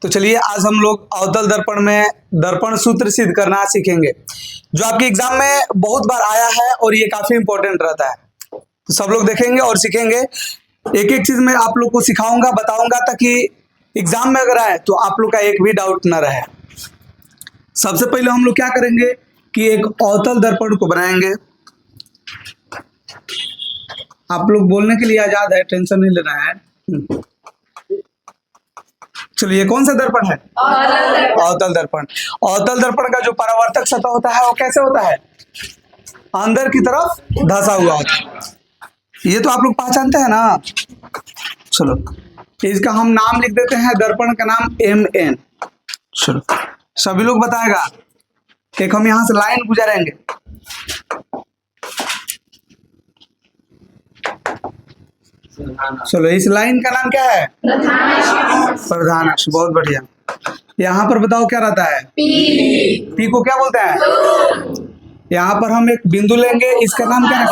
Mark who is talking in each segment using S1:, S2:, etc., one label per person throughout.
S1: तो चलिए आज हम लोग अवतल दर्पण में दर्पण सूत्र सिद्ध करना सीखेंगे, जो आपके एग्जाम में बहुत बार आया है और ये काफी इंपॉर्टेंट रहता है। तो सब लोग देखेंगे और सीखेंगे। एक एक चीज मैं आप लोग को सिखाऊंगा, बताऊंगा, ताकि एग्जाम में अगर आए तो आप लोग का एक भी डाउट न रहे। सबसे पहले हम लोग क्या करेंगे कि एक अवतल दर्पण को बनाएंगे। आप लोग बोलने के लिए आजाद है, टेंशन नहीं लेना है। चलिए, कौन सा दर्पण है? अवतल दर्पण। अवतल दर्पण का जो परावर्तक सतह होता है वो कैसे होता है? अंदर की तरफ धंसा हुआ होता है। ये तो आप लोग पहचानते हैं ना। चलो, इसका हम नाम लिख देते हैं, दर्पण का नाम MN। चलो, सभी लोग बताएगा। एक हम यहां से लाइन गुजारेंगे। चलो, इस लाइन का नाम क्या है? प्रधान अक्ष। बहुत बढ़िया। यहाँ पर बताओ क्या रहता है? पी को क्या बोलते हैं? यहाँ पर हम एक बिंदु लेंगे, इसका नाम क्या है?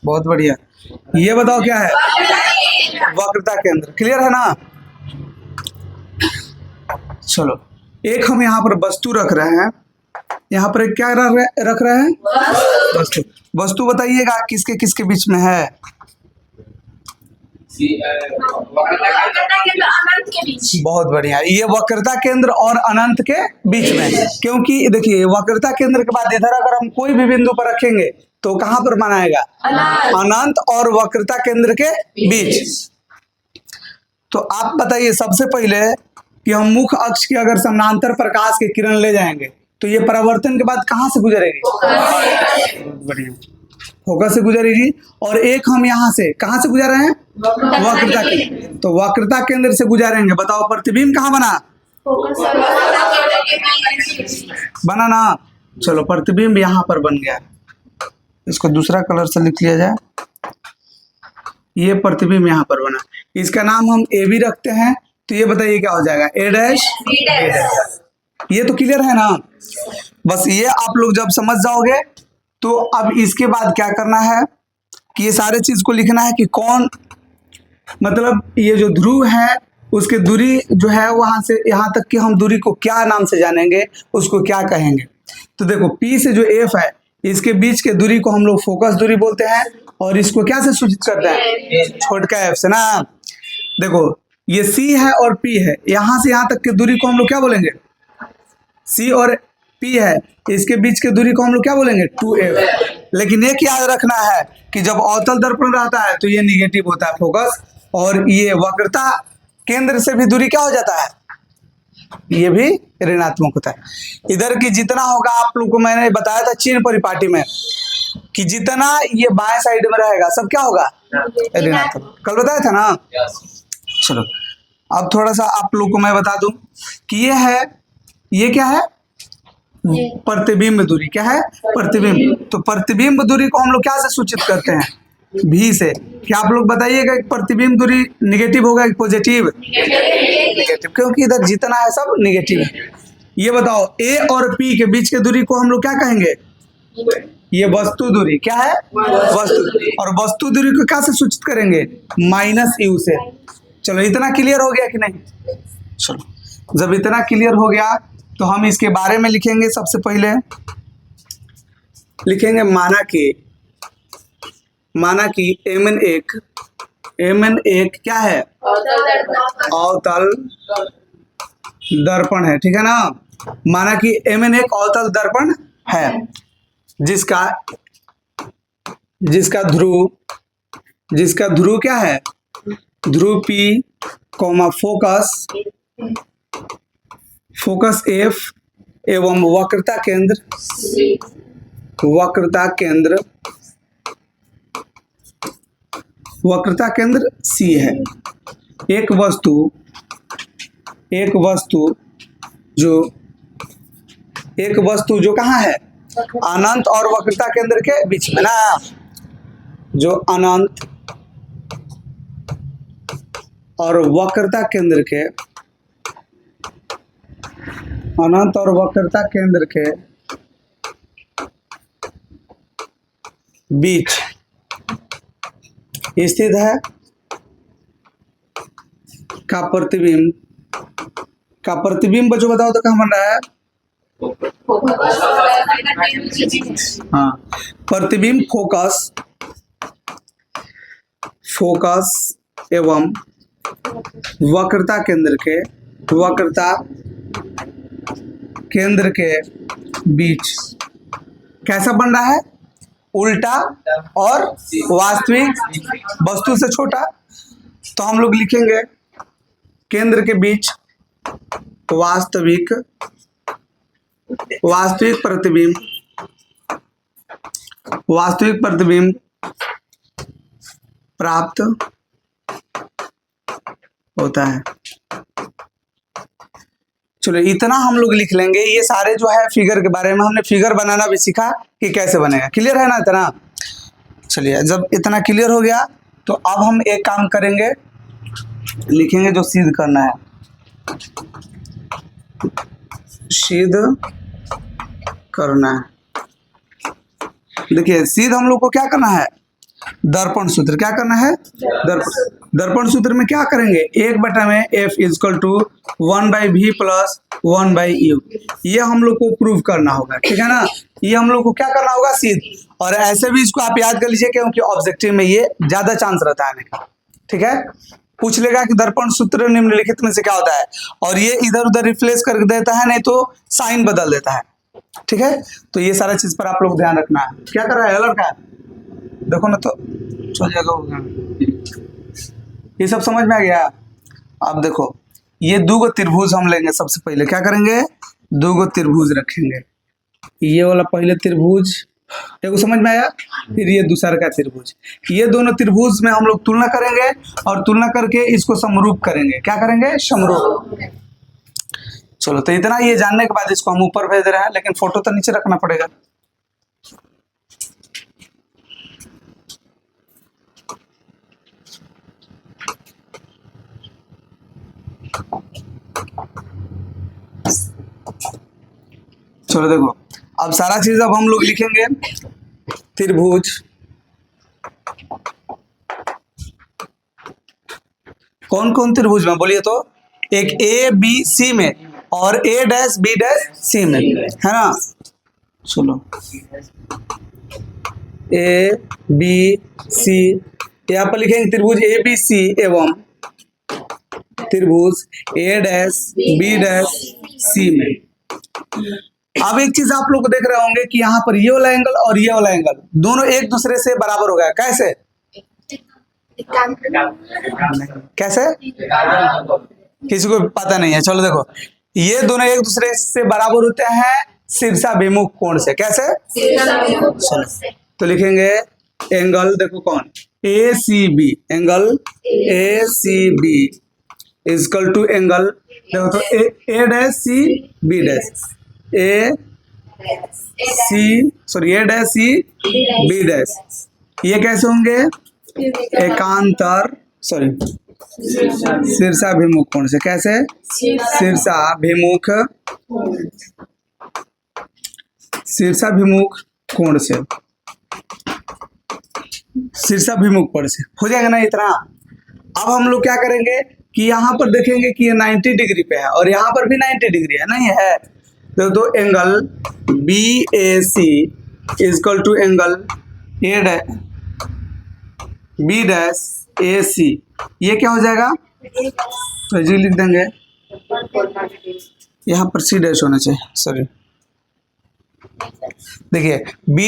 S1: बहुत बढ़िया। ये बताओ क्या है? वक्रता केंद्र। क्लियर है ना? चलो, एक हम यहाँ पर वस्तु रख रहे हैं। यहाँ पर एक क्या रख रहे हैं? वस्तु। वस्तु बताइएगा किसके किसके बीच में है? बहुत बढ़िया। ये वक्रता केंद्र और अनंत के बीच में, क्योंकि देखिए वक्रता केंद्र के बाद इधर अगर हम कोई भी बिंदु पर रखेंगे तो कहां पर बनाएगा? अनंत और वक्रता केंद्र के बीच। तो आप बताइए सबसे पहले कि हम मुख्य अक्ष की अगर समानांतर प्रकाश की किरण ले जाएंगे तो ये परावर्तन के बाद कहां से गुजरेगी? बढ़िया, फोकस से गुजरेगी। और एक हम यहाँ से कहां से गुजार रहे हैं? वक्रता केंद्र। तो वक्रता केंद्र से गुजारेंगे। बताओ प्रतिबिंब कहाँ बना? बना ना। चलो, प्रतिबिंब यहाँ पर बन गया। इसको दूसरा कलर से लिख लिया जाए। ये प्रतिबिंब यहाँ पर बना। इसका नाम हम AB रखते हैं। तो ये बताइए क्या हो जाएगा? A'। ये तो क्लियर है ना? बस ये आप लोग जब समझ जाओगे तो अब इसके बाद क्या करना है कि ये सारे चीज को लिखना है कि कौन, मतलब ये जो ध्रुव है उसकी दूरी जो है वहां से यहाँ तक कि हम दूरी को क्या नाम से जानेंगे, उसको क्या कहेंगे। तो देखो, P से जो F है इसके बीच के दूरी को हम लोग फोकस दूरी बोलते हैं। और इसको क्या से सूचित करते हैं? छोटका F से ना। देखो, ये C है और P है, यहाँ से यहाँ तक की दूरी को हम लोग क्या बोलेंगे? C और P है, इसके बीच की दूरी को हम लोग क्या बोलेंगे? 2F। लेकिन एक याद रखना है कि जब अवतल दर्पण रहता है तो ये निगेटिव होता है फोकस, और ये वक्रता केंद्र से भी दूरी क्या हो जाता है? ये भी ऋणात्मक होता है। इधर की जितना होगा, आप लोग को मैंने बताया था चिन्ह परिपाटी में कि जितना ये बाएं साइड में रहेगा सब क्या होगा? ऋणात्मक। कल बताया था ना। चलो, अब थोड़ा सा आप लोग को मैं बता दूं कि ये है, ये क्या है? प्रतिबिंब दूरी। क्या है? प्रतिबिंब। तो प्रतिबिंब दूरी को हम लोग क्या से सूचित करते हैं? V से। क्या आप लोग बताइएगा कि प्रतिबिंब दूरी निगेटिव होगा कि पॉजिटिव? निगेटिव, क्योंकि इधर जितना है सब निगेटिव है। ये बताओ, A और P के बीच के दूरी को हम लोग क्या कहेंगे? ये वस्तु दूरी। क्या है? वस्तु दूरी। और वस्तु दूरी को क्या से सूचित करेंगे? -U से। चलो, इतना क्लियर हो गया कि नहीं? चलो, जब इतना क्लियर हो गया तो हम इसके बारे में लिखेंगे। सबसे पहले लिखेंगे माना कि MN1 क्या है? अवतल दर्पण है। ठीक है ना? माना कि MN1 अवतल दर्पण है, जिसका ध्रुव क्या है? ध्रुव P, फोकस F एवं वक्रता केंद्र C है। एक वस्तु जो कहाँ है? अनंत और वक्रता केंद्र के बीच में ना। जो अनंत और वक्रता केंद्र के बीच स्थित है का प्रतिबिंब जो बताओ तो कहाँ बन रहा है? हाँ, प्रतिबिंब फोकस एवं वक्रता केंद्र के बीच कैसा बन रहा है? उल्टा और वास्तविक वस्तु से छोटा। तो हम लोग लिखेंगे केंद्र के बीच वास्तविक प्रतिबिंब प्राप्त होता है। चलो इतना हम लोग लिख लेंगे। ये सारे जो है फिगर के बारे में हमने फिगर बनाना भी सीखा कि कैसे बनेगा। क्लियर है ना इतना? चलिए, जब इतना क्लियर हो गया तो अब हम एक काम करेंगे, लिखेंगे जो सिद्ध करना है। सिद्ध करना है, देखिए सिद्ध हम लोग को क्या करना है? दर्पण सूत्र। क्या करना है? दर्पण सूत्र में क्या करेंगे? 1/में F equal to 1/v plus 1/u। ये हम लोग को प्रूव करना होगा, ठीक है ना? ये हम लोग को क्या करना होगा? सिद्ध। और ऐसे भी इसको आप याद कर लीजिए क्योंकि ऑब्जेक्टिव में ये ज्यादा चांस रहता है आने का, ठीक है? पूछ लेगा कि दर्पण सूत्र निम्नलिखित में से क्या होता है, और ये इधर उधर रिप्लेस कर देता है, नहीं तो साइन बदल देता है, ठीक है? तो ये सारा चीज पर आप लोग ध्यान रखना है। क्या कर रहा है? लड़का देखो ना, तो चल जाएगा। ये सब समझ में आ गया? अब देखो, ये 2 त्रिभुज हम लेंगे। सबसे पहले क्या करेंगे? 2 त्रिभुज रखेंगे। ये वाला पहले त्रिभुज देखो, समझ में आया? फिर ये दूसरा का त्रिभुज। ये दोनों त्रिभुज में हम लोग तुलना करेंगे और तुलना करके इसको समरूप करेंगे। क्या करेंगे? समरूप। चलो, तो इतना ये जानने के बाद इसको हम ऊपर भेज रहे हैं, लेकिन फोटो तो नीचे रखना पड़ेगा। चलो देखो, अब सारा चीज अब हम लोग लिखेंगे। त्रिभुज कौन कौन त्रिभुज में बोलिए तो? एक ABC में और A', B' में, है ना? चलो, ABC यहाँ पर लिखेंगे त्रिभुज ABC एवं त्रिभुज A', B' में। अब एक चीज आप लोग देख रहे होंगे कि यहाँ पर ये वाला एंगल और ये वाला एंगल दोनों एक दूसरे से बराबर हो गया। कैसे? कैसे? किसी को पता नहीं है? चलो देखो, ये दोनों एक दूसरे से बराबर होते हैं शीर्षाभिमुख कोण से। कैसे? तो लिखेंगे एंगल, देखो कौन? ACB। Angle ACB equal to angle, देखो तो A', B'। ये कैसे होंगे? एकांतर शीर्षाभिमुख कोण से। कैसे? शीर्षाभिमुख कोण से, शीर्षाभिमुख कोण से हो जाएगा ना इतना। अब हम लोग क्या करेंगे कि यहाँ पर देखेंगे कि ये 90 डिग्री पे है और यहाँ पर भी 90 डिग्री है, नहीं है? तो दो angle BAC equal to angle B'AC, ये क्या हो जाएगा? तो जी लिख देंगे, यहाँ पर C' होना चाहिए, सॉरी। देखिए B',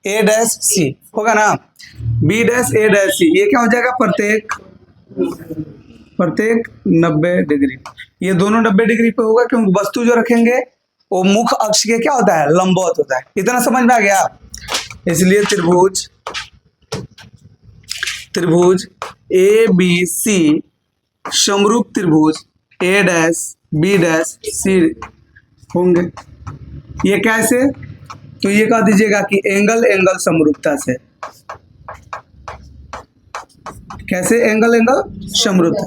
S1: A', C होगा ना? B', A', C, ये क्या हो जाएगा? प्रत्येक 90 डिग्री। ये दोनों 90 डिग्री पे होगा क्योंकि वस्तु जो रखेंगे वो मुख्य अक्ष के क्या होता है? लंबवत होता है। इतना समझ में आ गया? इसलिए त्रिभुज ABC समरूप त्रिभुज A', B' होंगे। ये कैसे? तो ये कह दीजिएगा कि एंगल समरूपता से। कैसे? एंगल समरूपता।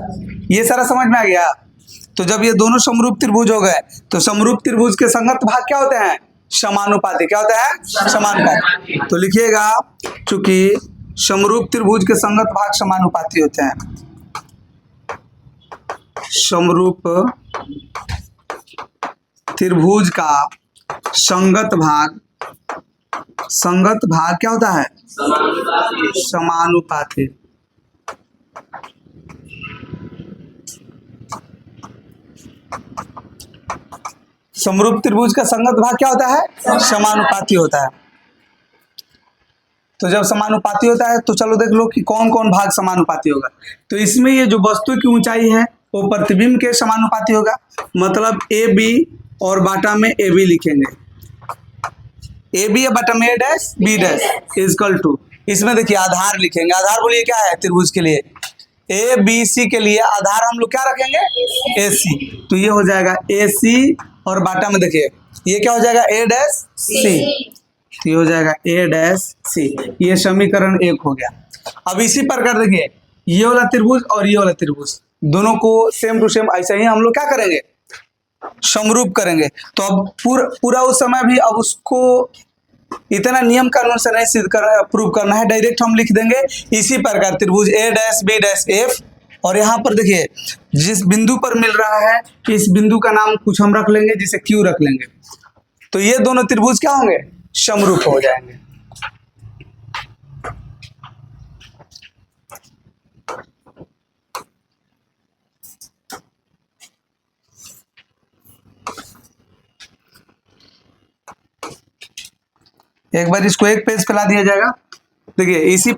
S1: ये सारा समझ में आ गया? तो जब ये दोनों समरूप त्रिभुज हो गए तो समरूप त्रिभुज के संगत भाग क्या होते हैं? समानुपाती। क्या होता है? समानुपाती। तो लिखिएगा, चूंकि समरूप त्रिभुज के संगत भाग समानुपाती होते हैं, समरूप त्रिभुज का संगत भाग क्या होता है? समानुपाती। समरूप त्रिभुज का संगत भाग क्या होता है? समानुपाती होता है। तो जब समानुपाती होता है तो चलो देख लो कि कौन कौन भाग समानुपाती होगा। तो इसमें ये जो वस्तु की ऊंचाई है वो प्रतिबिंब के समानुपाती होगा, मतलब ए बी और बाटा में ए बी लिखेंगे, ए बी बटा में A dash B dash equal to, इसमें देखिए आधार लिखेंगे। आधार बोलिए क्या है त्रिभुज के लिए? ए बी सी के लिए आधार हम लोग क्या रखेंगे? ए सी। तो ये हो जाएगा ए सी और बाटा में देखिए ये क्या हो जाएगा? ए डैश सी। तो ये हो जाएगा ए डैश सी। ये समीकरण 1 हो गया। अब इसी प्रकार देखिए ये वाला त्रिभुज और ये वाला त्रिभुज दोनों को सेम टू सेम ऐसे ही हम लोग क्या करेंगे? समरूप करेंगे। तो अब पूरा उस समय भी अब उसको इतना नियम कानून से नहीं सिद्ध कर प्रूव करना है, डायरेक्ट हम लिख देंगे इसी प्रकार त्रिभुज ए डैश बी डैश एफ। और यहाँ पर देखिए जिस बिंदु पर मिल रहा है इस बिंदु का नाम कुछ हम रख लेंगे, जिसे क्यू रख लेंगे। तो ये दोनों त्रिभुज क्या होंगे? समरूप हो जाएंगे। एक बार इसको एक पेज पे ला दिया जाएगा। देखिए इसी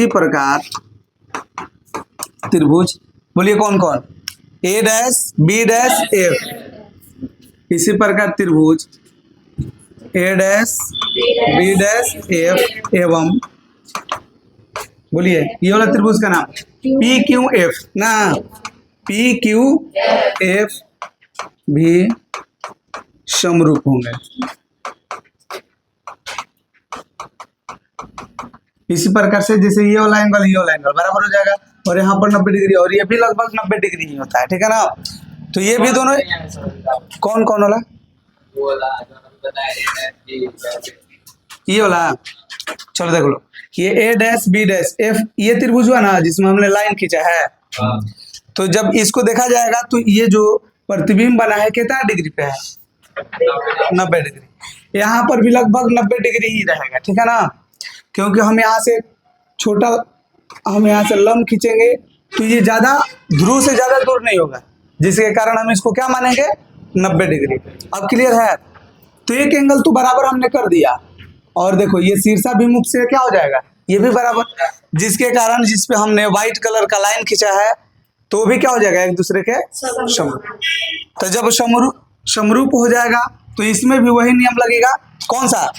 S1: प्रकार त्रिभुज बोलिए कौन कौन? ए डैश बी डैश एफ। इसी प्रकार त्रिभुज ए डैश बी डैश एफ एवं बोलिए ये वाला त्रिभुज का नाम पी क्यू एफ ना, पी क्यू एफ भी समरूप होंगे। इसी प्रकार से जैसे ये वाला एंगल बराबर हो जाएगा और यहाँ पर 90 डिग्री और ये भी लगभग 90 डिग्री ही होता है, ठीक है ना। तो ये भी दोनों कौन कौन वाला? ये वाला चलो देख लो, ये ए डैश बी डैश एफ ये त्रिभुज हुआ ना जिसमें हमने लाइन खींचा है। तो जब इसको देखा जाएगा तो ये जो प्रतिबिंब बना है कितना डिग्री पे है? 90 डिग्री। यहाँ पर भी लगभग 90 डिग्री ही रहेगा, ठीक है ना, क्योंकि हम यहाँ से लंब खींचेंगे तो ये ज्यादा ध्रुव से ज्यादा दूर नहीं होगा, जिसके कारण हम इसको क्या मानेंगे? 90 डिग्री। अब क्लियर है? तो एक एंगल तो बराबर हमने कर दिया और देखो ये शीर्षाभिमुख से क्या हो जाएगा? ये भी बराबर, जिसके कारण जिसपे हमने व्हाइट कलर का लाइन खींचा है तो भी क्या हो जाएगा? एक दूसरे के समरूप। तो जब समरूप हो जाएगा तो इसमें भी वही नियम लगेगा। कौन सा?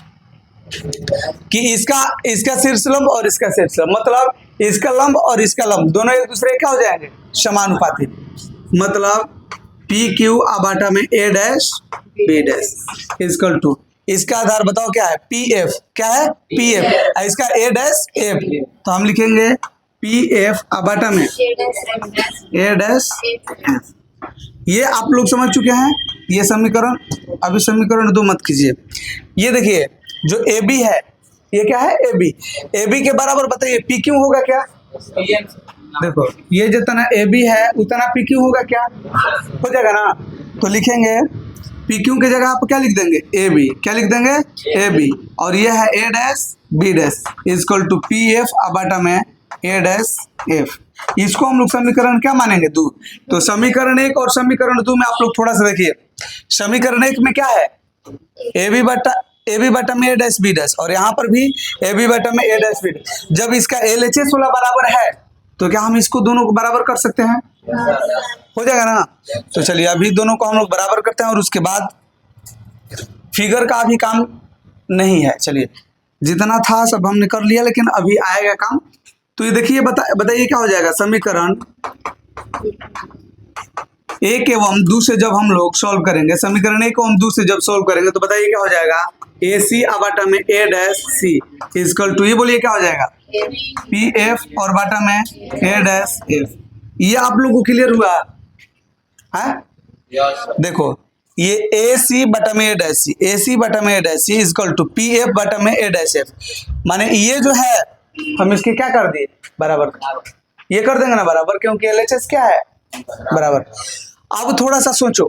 S1: कि इसका शीर्ष लंब और इसका शीर्ष लंब, मतलब इसका लंब और इसका लंब दोनों एक दूसरे क्या हो जाएंगे? समानुपाती। मतलब पी क्यू बाटा में A dash B dash equal to, इसका आधार बताओ क्या है? P F. क्या है? P F. इसका ए डैश एफ। तो हम लिखेंगे पी एफ बाटा में ए डैश एफ। ये आप लोग समझ चुके हैं ये समीकरण। अभी समीकरण 2 मत कीजिए। ये देखिए जो ए बी है ये क्या है? A B. ए बी के बराबर बताइए पी क्यू होगा क्या? देखो ये जितना ए बी है उतना पी क्यू होगा क्या? हो जाएगा ना। तो लिखेंगे पी क्यू की जगह आप क्या लिख देंगे? A B. क्या लिख देंगे? A B. और ये है A dash B dash equal to P F बाटा में ए डैश एफ। इसको हम लोग समीकरण क्या मानेंगे? 2। तो समीकरण 1 और समीकरण 2 में आप लोग थोड़ा सा देखिए। समीकरण 1 में क्या है? ए बी बटा में ए डैश बी डैश और यहाँ पर भी ए बी बटा में ए डैश बी डैश। जब इसका LHS वाला बराबर है तो क्या हम इसको दोनों को बराबर कर सकते हैं? हो जाएगा ना। तो चलिए अभी दोनों को हम लोग बराबर करते हैं और उसके बाद फिगर का अभी काम नहीं है। चलिए जितना था सब हमने कर लिया, लेकिन अभी आएगा काम। तो ये देखिए बताइए क्या हो जाएगा? समीकरण 1 एवं 2 से जब हम लोग सॉल्व करेंगे, समीकरण 1 एवं 2 से जब सॉल्व करेंगे तो बताइए क्या हो जाएगा? ए सी बाटा में A dash C equal to, ये बोलिए क्या हो जाएगा? पी एफ और बाटा में ए डैश एफ। ये आप लोग को क्लियर हुआ? है। देखो ये ए सी बटा में A dash C, A C बटा में A dash C equal to P F बटा में ए डैश एफ। माने ये जो है हम इसके क्या कर दिए बराबर, ये कर देंगे ना बराबर, क्योंकि एलएचएस क्या है बराबर। अब थोड़ा सा सोचो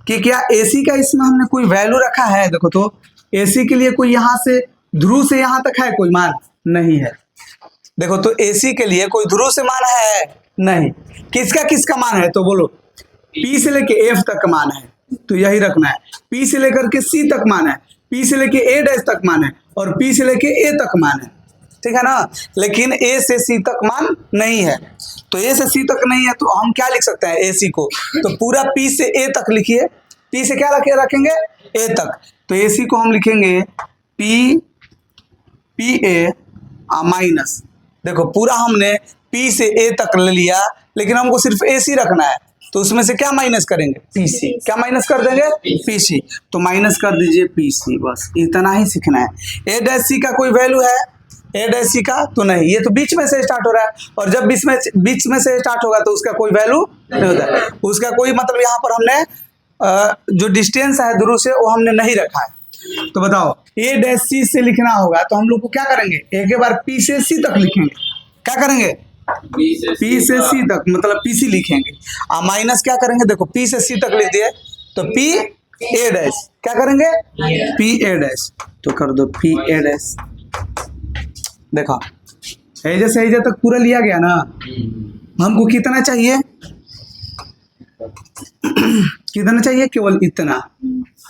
S1: कि क्या एसी का इसमें हमने कोई वैल्यू रखा है। देखो तो एसी के लिए कोई यहाँ से ध्रुव से यहाँ तक है कोई मान नहीं है। देखो तो एसी के लिए कोई ध्रुव से मान है नहीं, किसका किसका मान है तो बोलो, पी से लेके एफ तक मान है तो यही रखना है, पी से लेकर के सी तक मान है, पी से लेके ए डैश तक मान है और पी से लेके ए तक मान है, ठीक है ना। लेकिन ए से सी तक मान नहीं है, तो ए से सी तक नहीं है तो हम क्या लिख सकते हैं ए सी को, तो पूरा पी से ए तक लिखिए, पी से क्या रखेंगे ए तक, तो ए सी को हम लिखेंगे पी पी ए माइनस। देखो पूरा हमने पी से ए तक ले लिया, लेकिन हमको सिर्फ ए सी रखना है, तो उसमें से क्या माइनस करेंगे पीसी, क्या माइनस कर देंगे पीसी, तो माइनस कर दीजिए पीसी, बस इतना ही सीखना है। ए डैश सी का कोई वैल्यू है ए डैश सी का तो नहीं, ये तो बीच में से स्टार्ट हो रहा है, और जब बीच में से स्टार्ट होगा तो उसका कोई वैल्यू नहीं होता है, उसका कोई मतलब यहाँ पर हमने जो डिस्टेंस है ध्रुव से वो हमने नहीं रखा है। तो बताओ ए डैश सी से लिखना होगा तो हम लोग को क्या करेंगे, एक बार पी से सी तक लिखेंगे, क्या करेंगे पी से सी तक मतलब पीसी लिखेंगे, और माइनस क्या करेंगे, देखो पी से सी तक लिख दिए तो पी ए डैश, क्या करेंगे पी ए डैश, तो कर दो पी ए डैश। देखो एजे से एजे तक पूरा लिया गया ना, हमको कितना चाहिए कितना चाहिए, केवल इतना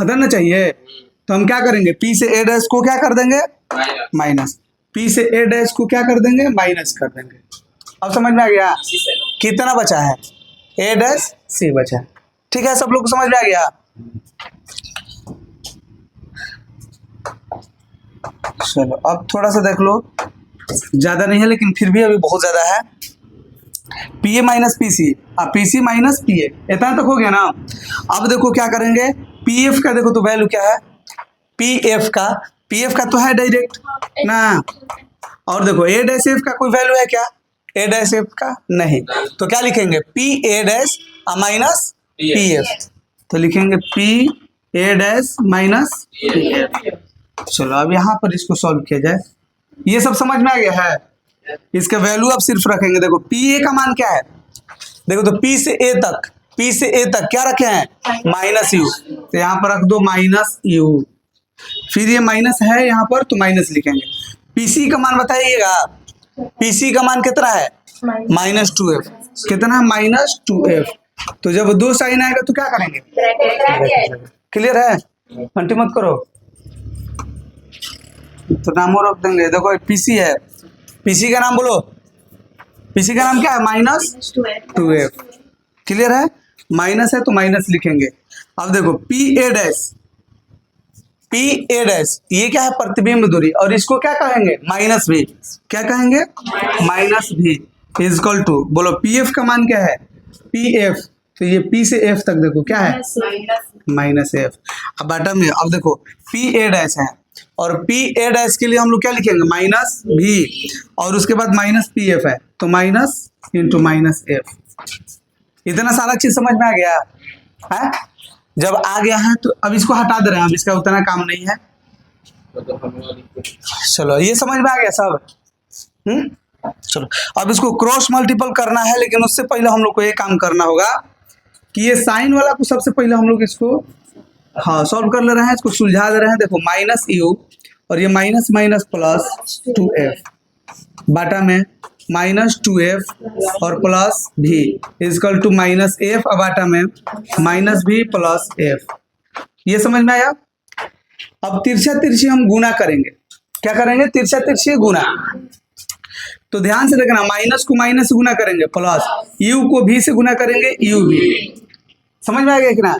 S1: हटाना चाहिए, तो हम क्या करेंगे पी से ए डैश को क्या कर देंगे माइनस, पी से ए डैश को क्या कर देंगे माइनस कर देंगे। अब समझ में आ गया कितना बचा है, ए डैश सी बचा है, ठीक है सब लोग को समझ में आ गया। चलो अब थोड़ा सा देख लो, ज्यादा नहीं है लेकिन फिर भी अभी बहुत ज्यादा है। P A minus P C, P C minus P A, इतना तक हो गया ना। अब देखो क्या करेंगे, पी एफ का देखो तो वैल्यू क्या है, पी एफ का तो है डायरेक्ट ना, और देखो ए डैश एफ का कोई वैल्यू है क्या, ए डैश एफ का नहीं, तो क्या लिखेंगे P A dash minus P F, तो लिखेंगे P A dash minus P F. चलो अब यहाँ पर इसको सॉल्व किया जाए, ये सब समझ में आ गया है। इसका वैल्यू अब सिर्फ रखेंगे, देखो पी ए का मान क्या है, देखो तो पी से ए तक क्या रखे हैं माइनस यू, तो यहाँ पर रख दो माइनस यू, फिर ये माइनस है यहाँ पर तो माइनस लिखेंगे। पीसी का मान बताइएगा, पीसी का मान कितना है माइनस टू एफ, कितना है माइनस टू एफ, तो जब दो साइन आएगा तो क्या करेंगे, क्लियर है, अंटी मत करो, तो नामों रख देंगे। देखो पीसी है, पीसी का नाम बोलो, पीसी का नाम क्या है माइनस टू एफ, क्लियर है, माइनस है तो माइनस लिखेंगे। अब देखो पी ए डैश ये क्या है प्रतिबिंब दूरी, और इसको क्या कहेंगे माइनस भी, क्या कहेंगे माइनस भी इजकल टू, बोलो पी एफ का मान क्या है पी एफ, तो ये पी से एफ तक देखो क्या है माइनस एफ। अब बॉटम में अब देखो पी ए डैश है, और पी ए डैश के लिए हम लोग क्या लिखेंगे माइनस भी, और उसके बाद माइनस पी एफ है तो माइनस इंटू माइनस एफ। इतना सारा चीज समझ में आ गया है, जब आ गया है तो अब इसको हटा दे रहे हैं, अब इसका उतना काम नहीं है। चलो ये समझ में आ गया सब, चलो अब इसको क्रॉस मल्टीपल करना है, लेकिन उससे पहले हम लोग को ये काम करना होगा कि ये साइन वाला को सबसे पहले हम लोग इसको सॉल्व कर ले रहे हैं, इसको सुलझा दे रहे हैं। देखो माइनस यू और ये minus minus plus two F बाटा में माइनस टू एफ और प्लस भी इजकल टू माइनस एफ बाटा में माइनस भी प्लस एफ। ये समझ में आया। अब तिरछा तिरछी हम गुना करेंगे, क्या करेंगे तिरछा तिरछी गुना। तो ध्यान से देखना, माइनस को माइनस से गुना करेंगे प्लस, यू को भी से गुना करेंगे यू भी। समझ में आ गया कि ना।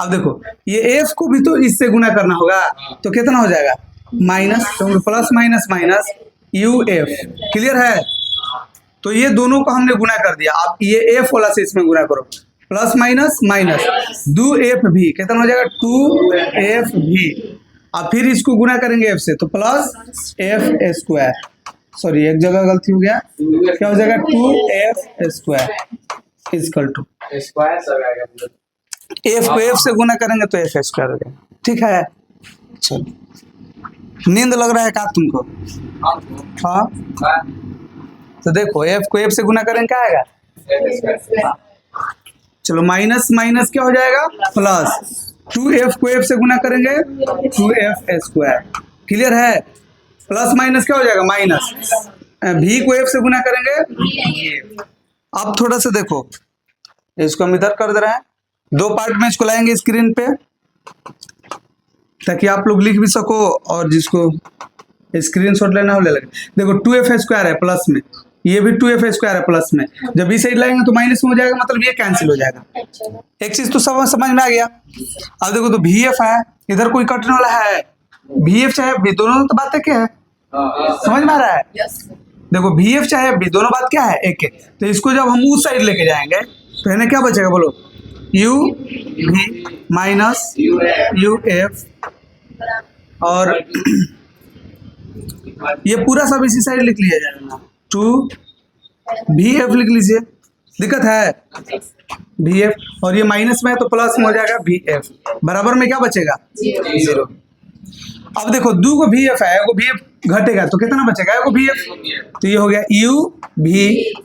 S1: अब देखो ये एफ को भी तो इससे गुना करना होगा, तो कितना हो जाएगा माइनस, तो plus minus minus U F. Clear है। तो ये दोनों को हमने गुना कर दिया। अब ये एफ वाला से इसमें गुना करो, प्लस माइनस माइनस दो एफ भी, कितना हो जाएगा टू एफ भी। अब फिर इसको गुना करेंगे एफ से, तो प्लस एफ स्क्वायर, सॉरी एक जगह गलती हो गया, क्या हो जाएगा two F square. Equal to
S2: square सब आएगा।
S1: एफ को एफ से गुना करेंगे तो एफ स्क्वायर हो जाएगा। ठीक है, चलो नींद लग रहा है क्या तुमको? हाँ, तो देखो एफ को एफ से गुना करेंगे क्या आएगा? चलो माइनस माइनस क्या हो जाएगा? प्लस। 2f को f से गुना करेंगे 2f स्क्वायर। क्लियर है? प्लस माइनस क्या हो जाएगा? माइनस। v को f से गुना करेंगे। अब थोड़ा सा देखो, इसको हम इधर कर दे रहे हैं, दो पार्ट में इसको लाएंगे स्क्रीन पे ताकि आप लोग लिख भी सको और जिसको स्क्रीनशॉट लेना हो ले लगे। देखो 2f स्क्वायर है प्लस में, ये भी 2f स्क्वायर है प्लस में, जब इस साइड लाएंगे तो माइनस में हो जाएगा, मतलब ये कैंसिल हो जाएगा। एक चीज तो सब समझ में आ गया। अब देखो तो VF है, इधर कोई कटने वाला है, VF चाहे V, दोनों तो बातें क्या है, समझ में आ रहा है? देखो VF चाहे V, दोनों बात क्या है? एक है। तो इसको जब हम उस साइड लेके जाएंगे तो इन्हें क्या बचेगा बोलो? UV माइनस UF, और ये पूरा सब इसी साइड लिख लिया जाएगा। 2VF लिख लीजिए, दिक्कत है? VF, और ये माइनस में है तो प्लस में हो जाएगा VF, बराबर में क्या बचेगा? 0। अब देखो 2 को VF है, को VF घटेगा तो कितना बचेगा? को VF, तो ये हो गया UV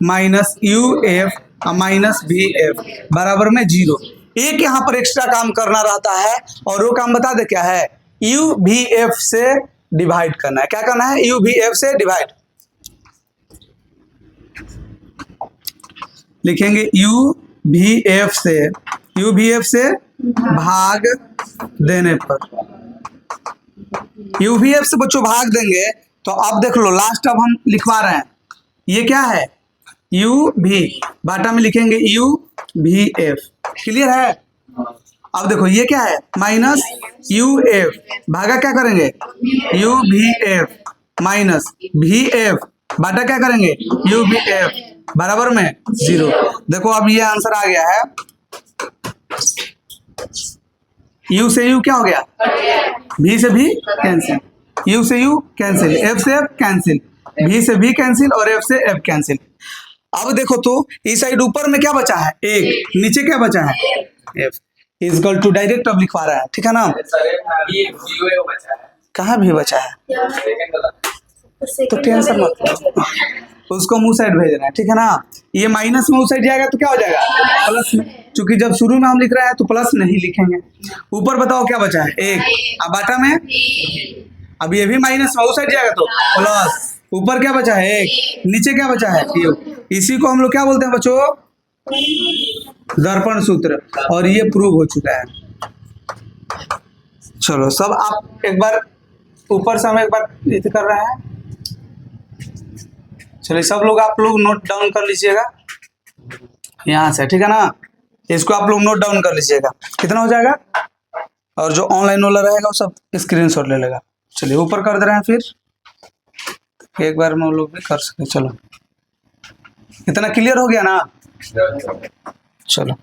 S1: minus UF minus VF बराबर में 0। एक यहाँ पर एक्स्ट्रा काम करना रहता है, और वो काम बता दे क्या है? UVF से डिवाइड करना है। क्या करना है? UVF से डिवाइड। लिखेंगे UVF से भाग देने पर, UVF से बच्चों भाग देंगे तो अब देख लो लास्ट अब हम लिखवा रहे हैं, ये क्या है? UV, बाटा में लिखेंगे UVF। क्लियर है? अब देखो ये क्या है? माइनस UF, भागा क्या करेंगे? UVF माइनस VF, बाटा क्या करेंगे? UVF बराबर में 0। देखो अब ये आंसर आ गया है। U से U क्या हो गया? V से V कैंसिल, U से U कैंसिल, F से F कैंसिल, V से V कैंसिल और F से F कैंसिल। अब देखो तो इस साइड ऊपर में क्या बचा है? 1, नीचे क्या बचा है? F इजकल टू डायरेक्ट अब लिखवा रहा है। ठीक है ना? कहाँ भी बचा है तो टेंशन मत, उसको मुंह साइड भेजना है। ठीक है ना? ये माइनस में उस साइड जाएगा तो क्या हो जाएगा? प्लस में। क्योंकि जब शुरू में हम लिख रहे हैं तो प्लस नहीं लिखेंगे। ऊपर बताओ क्या बचा है? 1। अब बाटा में, अब ये भी माइनस में उस साइड जाएगा तो प्लस, ऊपर क्या बचा है? 1, नीचे क्या बचा है? U। इसी को हम लोग क्या बोलते हैं बच्चों? दर्पण सूत्र, और ये प्रूव हो चुका है। चलो सब आप एक बार ऊपर से हम एक बार कर रहे हैं। चलिए सब लोग आप लोग नोट डाउन कर लीजिएगा यहाँ से। ठीक है ना? इसको आप लोग नोट डाउन कर लीजिएगा, कितना हो जाएगा, और जो ऑनलाइन वाला रहेगा वो सब स्क्रीनशॉट ले लेगा। चलिए ऊपर कर दे रहे हैं, फिर एक बार में हम लोग भी कर सके। चलो इतना क्लियर हो गया ना? चलो